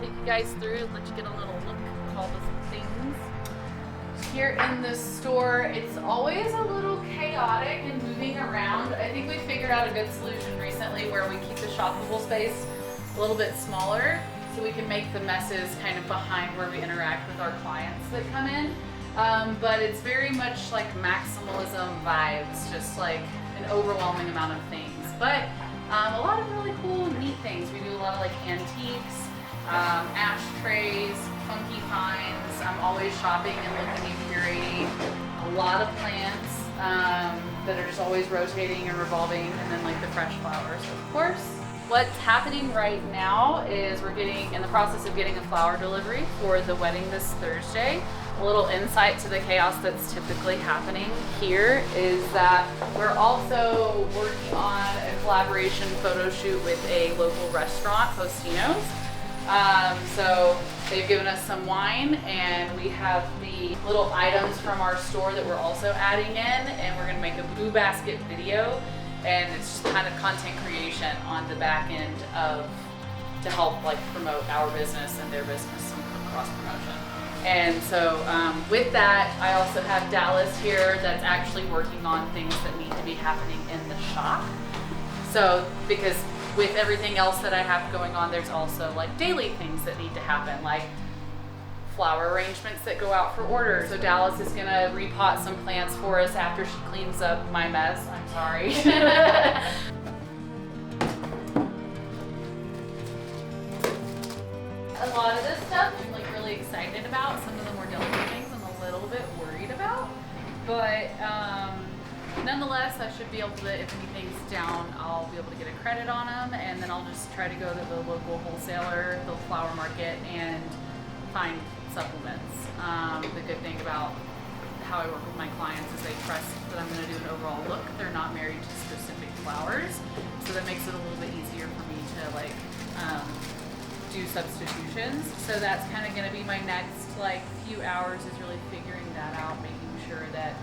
take you guys through, let you get a little look at all the things. Here in the store, it's always a little chaotic and moving around. I think we figured out a good solution recently where we keep the shoppable space a little bit smaller so we can make the messes kind of behind where we interact with our clients that come in. But it's very much like maximalism vibes, just like an overwhelming amount of things. But a lot of really cool, neat things. We do a lot of like antiques, ashtrays, funky finds. I'm always shopping and looking and curating. A lot of plants that are just always rotating and revolving, and then like the fresh flowers, of course. What's happening right now is we're getting in the process of getting a flower delivery for the wedding this Thursday. A little insight to the chaos that's typically happening here is that we're also working on a collaboration photo shoot with a local restaurant, Postino's. So they've given us some wine, and we have the little items from our store that we're also adding in, and we're gonna make a Boo Basket video, and it's just kind of content creation on the back end to help like promote our business and their business, some cross promotion. And so with that, I also have Dallas here that's actually working on things that need to be happening in the shop. So because with everything else that I have going on, there's also like daily things that need to happen, like flower arrangements that go out for order. So Dallas is gonna repot some plants for us after she cleans up my mess. I'm sorry. A lot of this stuff I'm like really excited about. Some of the more delicate things I'm a little bit worried about. But nonetheless, I should be able to, if anything's down, I'll be able to get a credit on them, and then I'll just try to go to the local wholesaler, the flower market, and find supplements. The good thing about how I work with my clients is they trust that I'm going to do an overall look. They're not married to specific flowers, so that makes it a little bit easier for me to like do substitutions. So that's kind of going to be my next like few hours, is really figuring that out, making sure that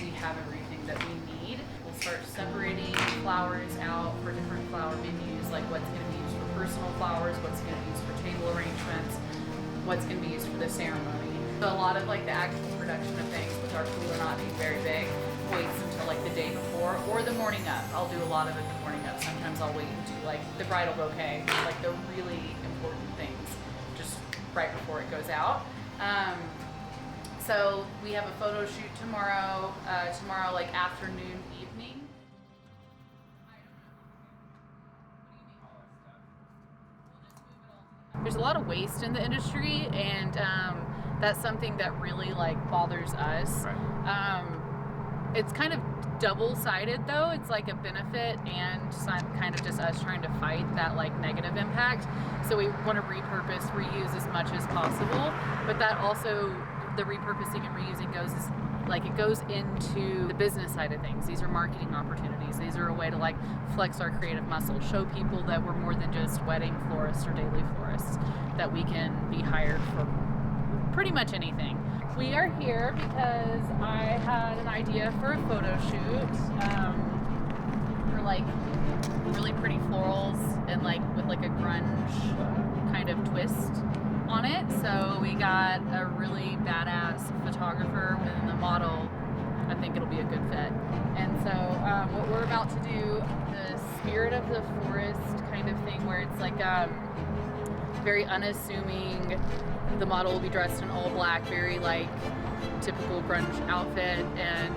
we have everything that we need. We'll start separating flowers out for different flower menus, like what's going to be used for personal flowers, what's going to be used for table arrangements, what's going to be used for the ceremony. So a lot of like the actual production of things, with our cooler not being very big, waits until like the day before or the morning of. I'll do a lot of it the morning of. Sometimes I'll wait and do like the bridal bouquet, like the really important things, just right before it goes out. So we have a photo shoot tomorrow, like afternoon, evening. There's a lot of waste in the industry, and that's something that really like bothers us. Right. It's kind of double-sided though. It's like a benefit and kind of just us trying to fight that like negative impact. So we want to repurpose, reuse as much as possible, but that also, the repurposing and reusing goes into the business side of things. These are marketing opportunities. These are a way to like flex our creative muscle, show people that we're more than just wedding florists or daily florists, that we can be hired for pretty much anything. We are here because I had an idea for a photo shoot for like really pretty florals and like with like a grunge kind of twist on it. So we got a really badass photographer within the model. I think it'll be a good fit. And so what we're about to do, the spirit of the forest kind of thing, where it's like very unassuming. The model will be dressed in all black, very like typical grunge outfit, and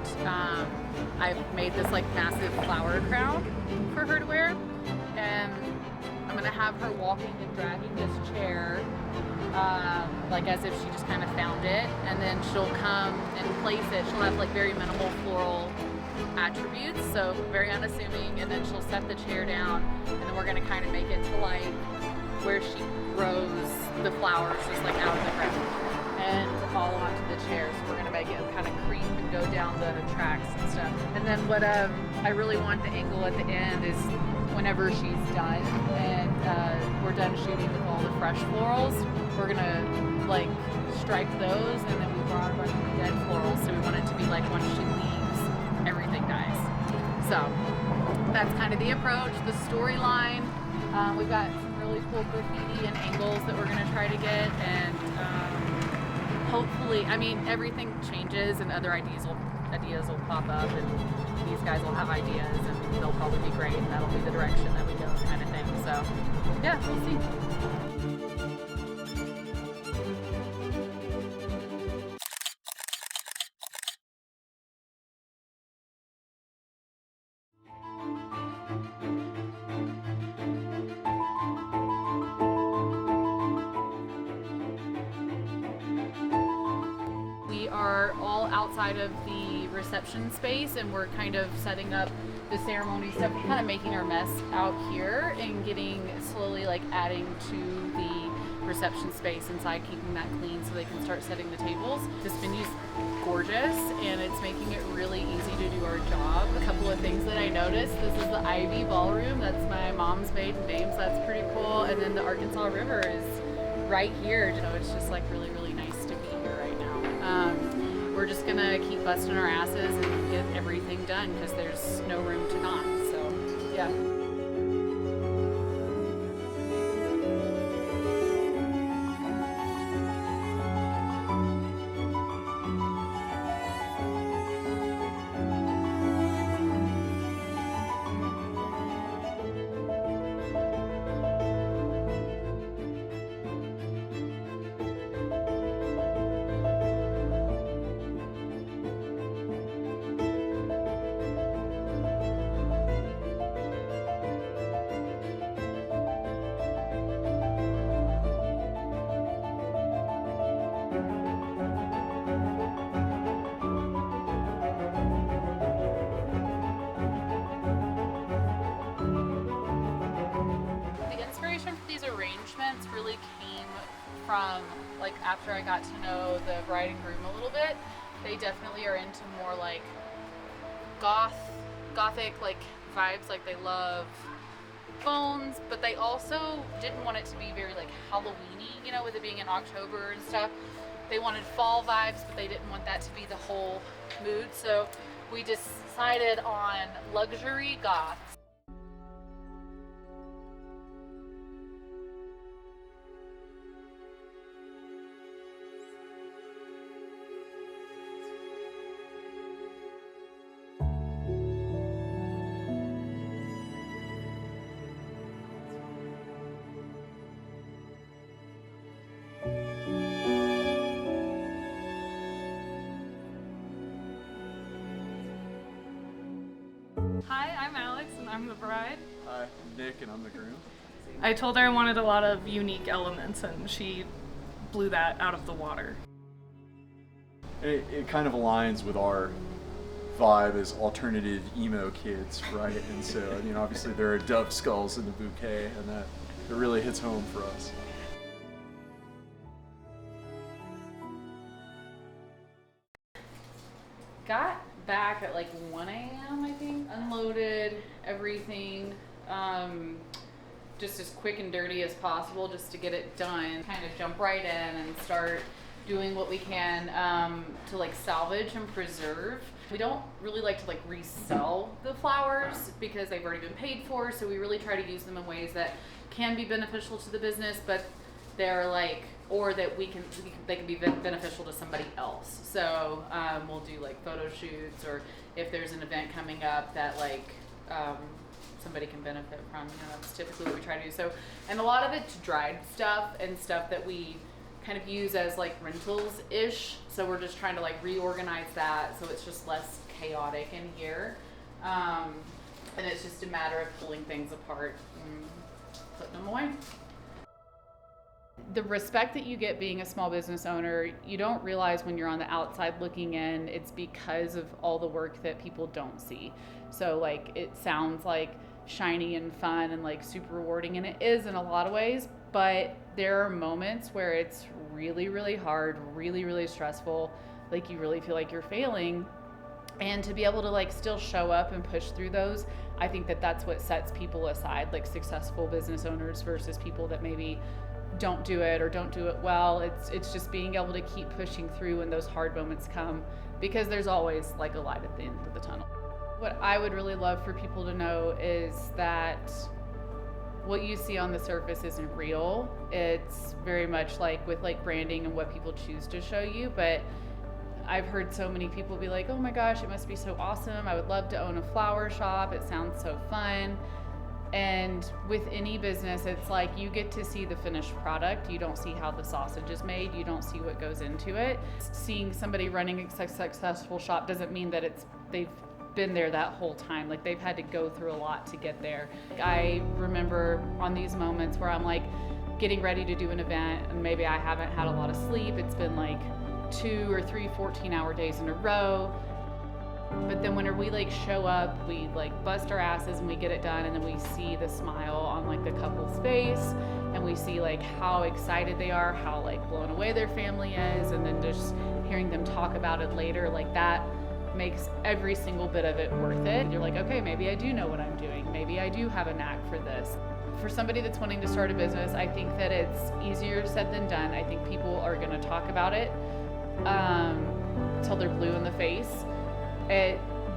I've made this like massive flower crown for her to wear, and I'm gonna have her walking and dragging this chair like as if she just kind of found it, and then she'll come and place it. She'll have like very minimal floral attributes, so very unassuming, and then she'll set the chair down, and then we're gonna kind of make it to like where she grows the flowers just like out of the ground and fall onto the chair. So we're gonna make it kind of creep and go down the tracks and stuff. And then what I really want the angle at the end is whenever she's done and we're done shooting with all the fresh florals, we're gonna like stripe those, and then we brought a bunch of dead florals. So we want it to be like once she leaves, everything dies. So that's kind of the approach, the storyline. We've got some really cool graffiti and angles that we're going to try to get, and hopefully, I mean, everything changes and other ideas will pop up, and these guys will have ideas and they'll probably be great, and that'll be the direction that we go, kind of thing. So yeah, we'll see. We are all outside of the reception space, and we're kind of setting up the ceremony stuff, kind of making our mess out here and getting slowly like adding to the reception space inside, keeping that clean so they can start setting the tables. This venue's gorgeous and it's making it really easy to do our job. A couple of things that I noticed: this is the Ivy Ballroom, that's my mom's maiden name, so that's pretty cool. And then the Arkansas River is right here. You know, it's just like really, really nice to be here right now. We're just gonna keep busting our asses and get everything done because there's no room to not. So yeah. Arrangements really came from like after I got to know the bride and groom a little bit. They definitely are into more like gothic like vibes, like they love bones, but they also didn't want it to be very like Halloweeny, you know, with it being in October and stuff. They wanted fall vibes, but they didn't want that to be the whole mood, so we decided on luxury goth. Hi, I'm Alex and I'm the bride. Hi, I'm Nick and I'm the groom. I told her I wanted a lot of unique elements and she blew that out of the water. It kind of aligns with our vibe as alternative emo kids, right? And so, you know, obviously there are dove skulls in the bouquet, and that it really hits home for us. Got back at like 1 a.m. I think. Unloaded everything, just as quick and dirty as possible, just to get it done. Kind of jump right in and start doing what we can to like salvage and preserve. We don't really like to like resell the flowers because they've already been paid for, so we really try to use them in ways that can be beneficial to the business, but they're like, or that they can be beneficial to somebody else. So we'll do like photo shoots, or if there's an event coming up that like somebody can benefit from, you know, that's typically what we try to do. So, and a lot of it's dried stuff and stuff that we kind of use as like rentals-ish. So we're just trying to like reorganize that so it's just less chaotic in here. And it's just a matter of pulling things apart and putting them away. The respect that you get being a small business owner, you don't realize when you're on the outside looking in, it's because of all the work that people don't see. So like it sounds like shiny and fun and like super rewarding, and it is in a lot of ways, but there are moments where it's really, really hard, really, really stressful, like you really feel like you're failing. And to be able to like still show up and push through those, I think that that's what sets people aside, like successful business owners versus people that maybe don't do it or don't do it well. It's just being able to keep pushing through when those hard moments come, because there's always like a light at the end of the tunnel. What I would really love for people to know is that what you see on the surface isn't real. It's very much like with like branding and what people choose to show you. But I've heard so many people be like, oh my gosh, it must be so awesome. I would love to own a flower shop. It sounds so fun. And with any business, it's like you get to see the finished product. You don't see how the sausage is made. You don't see what goes into it. Seeing somebody running a successful shop doesn't mean that they've been there that whole time. Like they've had to go through a lot to get there. I remember on these moments where I'm like getting ready to do an event and maybe I haven't had a lot of sleep. It's been like 2 or 3 14-hour days in a row. But then whenever we like show up, we like bust our asses and we get it done, and then we see the smile on like the couple's face, and we see like how excited they are, how like blown away their family is, and then just hearing them talk about it later, like that makes every single bit of it worth it. You're like, okay, maybe I do know what I'm doing. Maybe I do have a knack for this. For somebody that's wanting to start a business, I think that it's easier said than done. I think people are going to talk about it till they're blue in the face.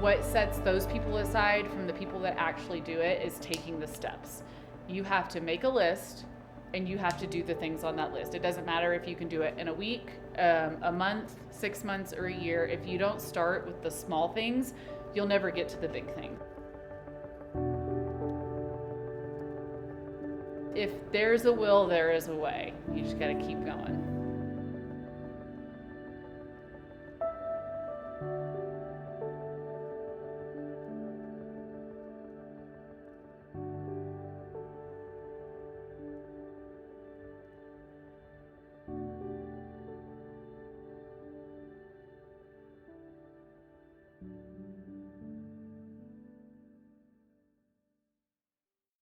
What sets those people aside from the people that actually do it is taking the steps. You have to make a list and you have to do the things on that list. It doesn't matter if you can do it in a week, a month, 6 months, or a year. If you don't start with the small things, you'll never get to the big thing. If there's a will, there is a way. You just gotta keep going.